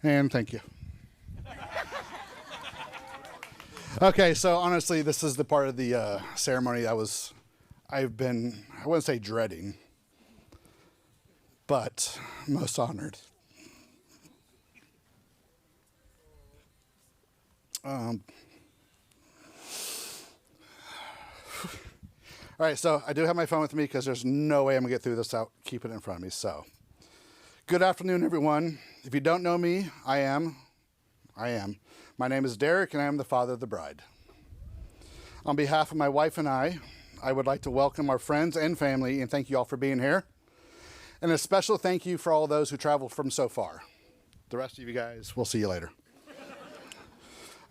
And thank you. Okay, so honestly, this is the part of the ceremony I've been, I wouldn't say dreading, but most honored. All right, so I do have my phone with me because there's no way I'm going to get through this without keeping it in front of me. So, good afternoon, everyone. If you don't know me, I am. My name is Derek, and I am the father of the bride. On behalf of my wife and I would like to welcome our friends and family and thank you all for being here. And a special thank you for all those who traveled from so far. The rest of you guys, we'll see you later.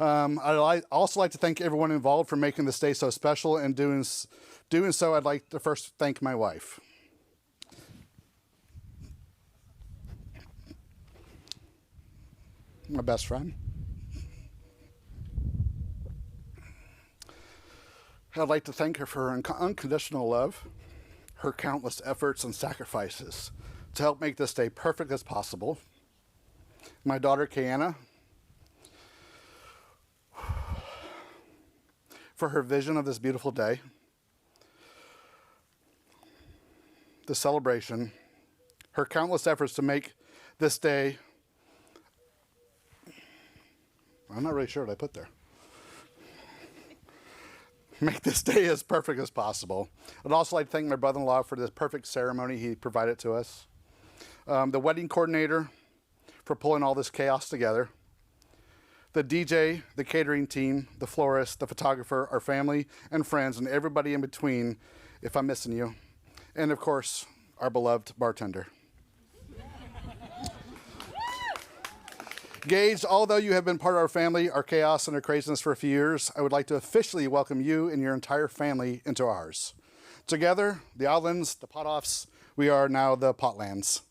I'd also like to thank everyone involved for making this day so special, and doing so, I'd like to first thank my wife. My best friend. I'd like to thank her for her unconditional love, her countless efforts and sacrifices to help make this day perfect as possible. My daughter, Kiana, for her vision of this beautiful day, the celebration, her countless efforts to make this day, I'm not really sure what I put there. Make this day as perfect as possible. I'd also like to thank my brother-in-law for this perfect ceremony he provided to us. The wedding coordinator for pulling all this chaos together. The DJ, the catering team, the florist, the photographer, our family and friends, and everybody in between, if I'm missing you. And of course, our beloved bartender. Gage, although you have been part of our family, our chaos, and our craziness for a few years, I would like to officially welcome you and your entire family into ours. Together, the Outlands, the Potoffs, we are now the Potlands.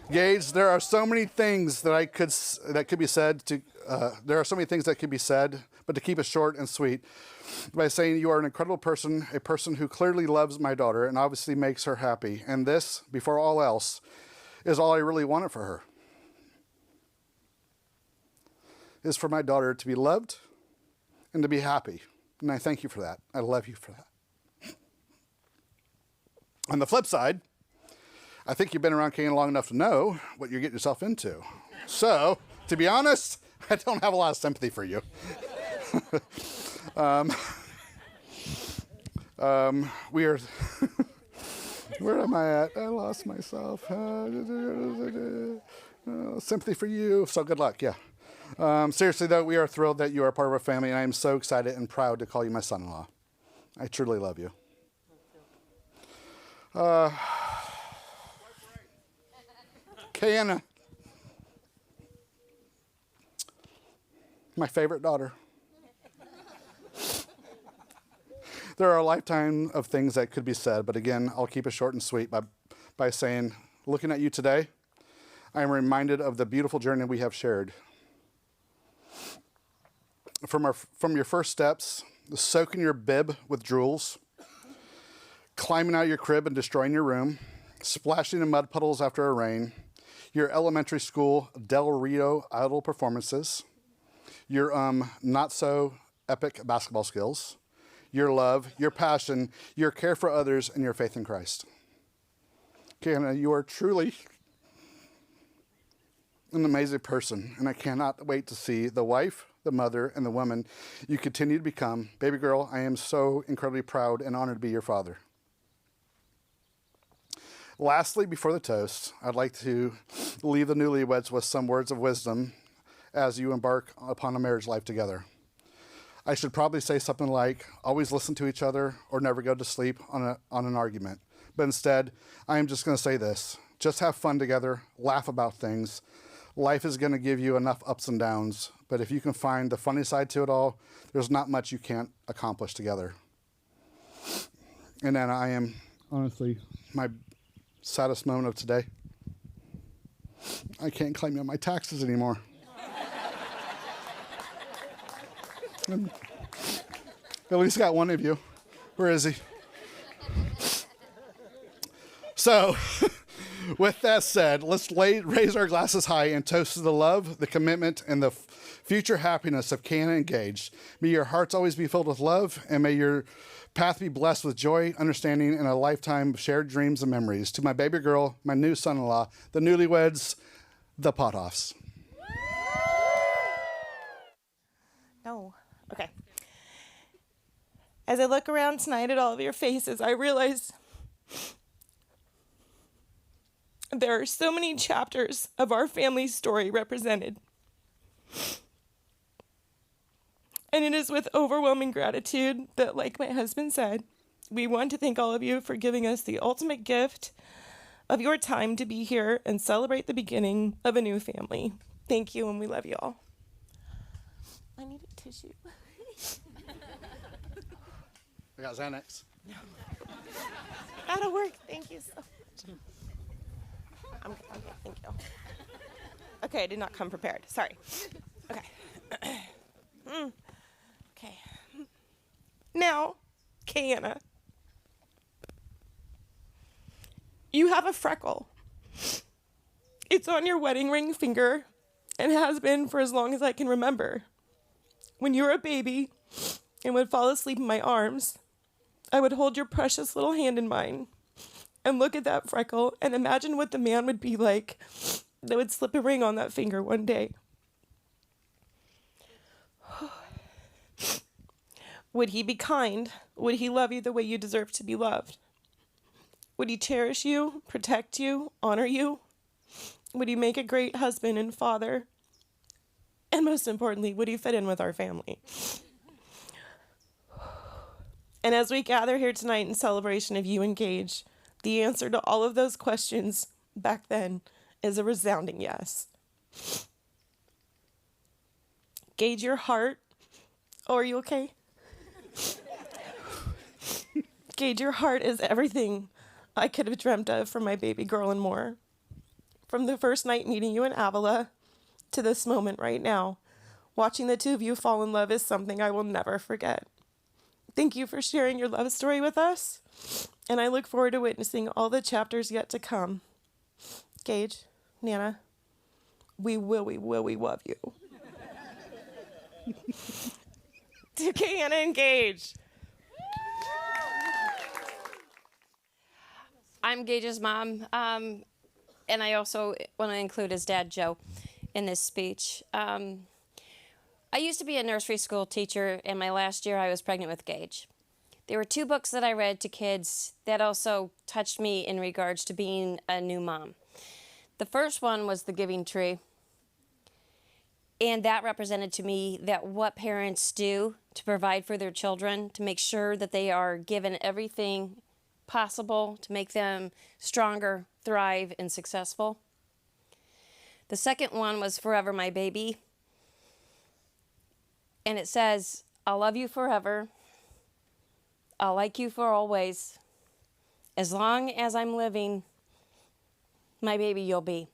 Gage, there are so many things that could be said, but to keep it short and sweet, by saying you are an incredible person, a person who clearly loves my daughter and obviously makes her happy. And this, before all else, is all I really wanted for her. Is for my daughter to be loved and to be happy. And I thank you for that. I love you for that. On the flip side, I think you've been around Canaan long enough to know what you're getting yourself into. So, to be honest, I don't have a lot of sympathy for you. We are... Where am I at? I lost myself. Sympathy for you. So good luck, yeah. Seriously, though, we are thrilled that you are part of our family, and I am so excited and proud to call you my son-in-law. I truly love you. Kiana, my favorite daughter. There are a lifetime of things that could be said, but again, I'll keep it short and sweet by saying, looking at you today, I am reminded of the beautiful journey we have shared. From your first steps, soaking your bib with drools, climbing out of your crib and destroying your room, splashing in mud puddles after a rain, your elementary school Del Rio idol performances, your not so epic basketball skills, your love, your passion, your care for others, and your faith in Christ. Kiana, you are truly an amazing person, and I cannot wait to see the wife, the mother, and the woman you continue to become. Baby girl, I am so incredibly proud and honored to be your father. Lastly, before the toast, I'd like to leave the newlyweds with some words of wisdom as you embark upon a marriage life together. I should probably say something like, always listen to each other or never go to sleep on an argument. But instead, I am just going to say this. Just have fun together, laugh about things. Life is going to give you enough ups and downs, but if you can find the funny side to it all, there's not much you can't accomplish together. And then I am, honestly, my saddest moment of today. I can't claim you on my taxes anymore. At least got one of you. Where is he? So, with that said, let's raise our glasses high and toast to the love, the commitment, and the future happiness of Canna and Gage. May your hearts always be filled with love, and may your path be blessed with joy, understanding, and a lifetime of shared dreams and memories. To my baby girl, my new son-in-law, the newlyweds, the Pothoffs. No. Okay. As I look around tonight at all of your faces, I realize there are so many chapters of our family story represented. And it is with overwhelming gratitude that, like my husband said, we want to thank all of you for giving us the ultimate gift of your time to be here and celebrate the beginning of a new family. Thank you, and we love you all. I need a tissue. I got Xanax. That'll work. Thank you so much. I'm good. Thank you. Okay, I did not come prepared. Sorry. Okay. Okay. Now, Canna, you have a freckle. It's on your wedding ring finger and has been for as long as I can remember. When you were a baby and would fall asleep in my arms, I would hold your precious little hand in mine and look at that freckle and imagine what the man would be like that would slip a ring on that finger one day. Would he be kind? Would he love you the way you deserve to be loved? Would he cherish you, protect you, honor you? Would he make a great husband and father? And most importantly, would he fit in with our family? And as we gather here tonight in celebration of you and Gage, the answer to all of those questions back then is a resounding yes. Gage, your heart. Oh, are you okay? Gage, your heart is everything I could have dreamt of for my baby girl and more. From the first night meeting you in Avila to this moment right now, watching the two of you fall in love is something I will never forget. Thank you for sharing your love story with us, and I look forward to witnessing all the chapters yet to come. Gage, Nana, we love you. To Canna and Gage. I'm Gage's mom, and I also want to include his dad, Joe, in this speech. I used to be a nursery school teacher, and my last year I was pregnant with Gage. There were two books that I read to kids that also touched me in regards to being a new mom. The first one was The Giving Tree, and that represented to me that what parents do to provide for their children, to make sure that they are given everything possible to make them stronger, thrive, and successful. The second one was Forever My Baby. And it says, I'll love you forever. I'll like you for always. As long as I'm living, my baby you'll be.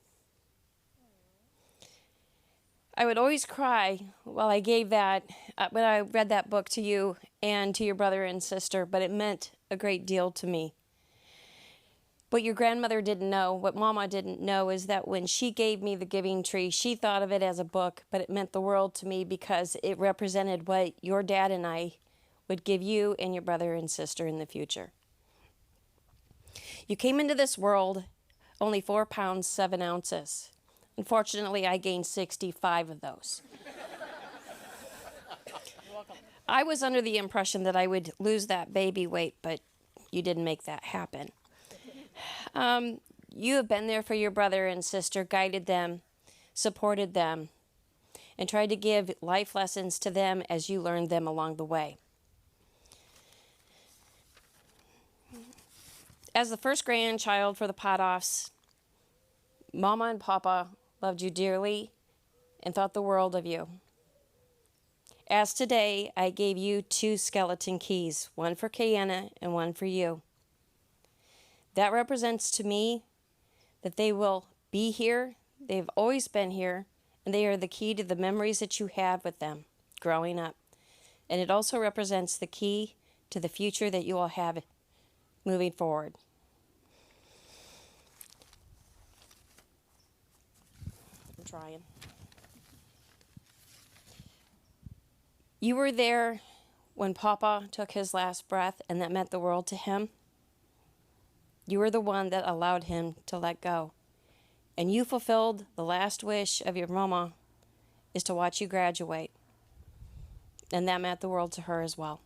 I would always cry while I gave that, when I read that book to you and to your brother and sister, but it meant a great deal to me. What your grandmother didn't know, what Mama didn't know, is that when she gave me The Giving Tree, she thought of it as a book, but it meant the world to me because it represented what your dad and I would give you and your brother and sister in the future. You came into this world only 4 pounds, 7 ounces. Unfortunately, I gained 65 of those. I was under the impression that I would lose that baby weight, but you didn't make that happen. You have been there for your brother and sister, guided them, supported them, and tried to give life lessons to them as you learned them along the way. As the first grandchild for the Pothoffs, Mama and Papa loved you dearly and thought the world of you. As today, I gave you 2 skeleton keys, one for Canna and one for you. That represents to me that they will be here, they've always been here, and they are the key to the memories that you have with them growing up. And it also represents the key to the future that you will have moving forward. I'm trying. You were there when Papa took his last breath, and that meant the world to him. You were the one that allowed him to let go. And you fulfilled the last wish of your mama, is to watch you graduate. And that meant the world to her as well.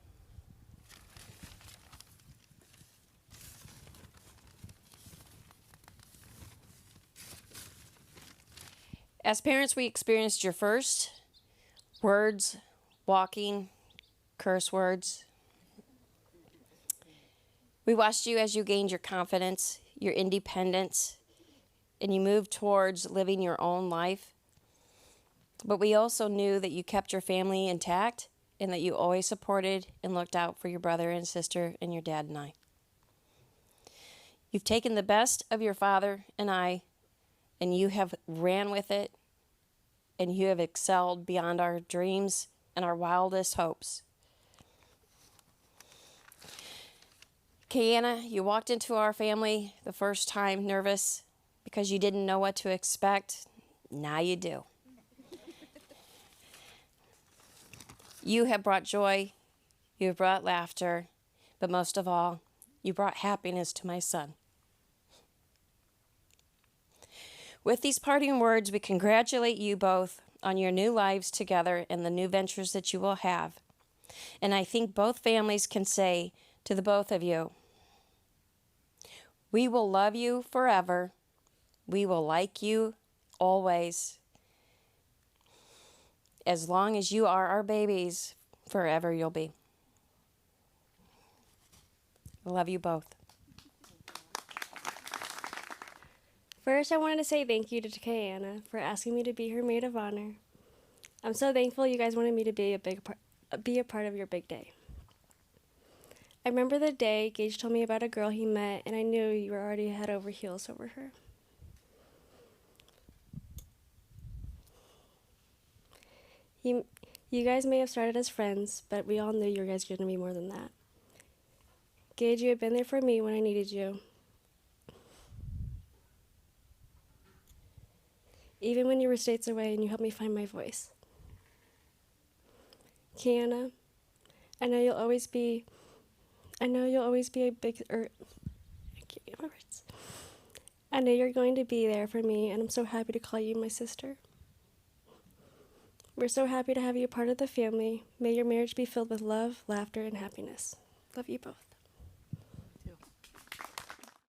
As parents, we experienced your first words, walking, curse words. We watched you as you gained your confidence, your independence, and you moved towards living your own life. But we also knew that you kept your family intact and that you always supported and looked out for your brother and sister and your dad and I. You've taken the best of your father and I, and you have ran with it, and you have excelled beyond our dreams and our wildest hopes. Kayana, you walked into our family the first time nervous because you didn't know what to expect. Now you do. You have brought joy, you have brought laughter, but most of all, you brought happiness to my son. With these parting words, we congratulate you both on your new lives together and the new ventures that you will have. And I think both families can say to the both of you, we will love you forever. We will like you always. As long as you are our babies, forever you'll be. I love you both. First, I wanted to say thank you to Kayana for asking me to be her maid of honor. I'm so thankful you guys wanted me to be a part of your big day. I remember the day Gage told me about a girl he met, and I knew you were already head over heels over her. You guys may have started as friends, but we all knew you guys were going to be more than that. Gage, you had been there for me when I needed you. Even when you were states away and you helped me find my voice. Kayana, I know you'll always be I know you're going to be there for me, and I'm so happy to call you my sister. We're so happy to have you a part of the family. May your marriage be filled with love, laughter, and happiness. Love you both.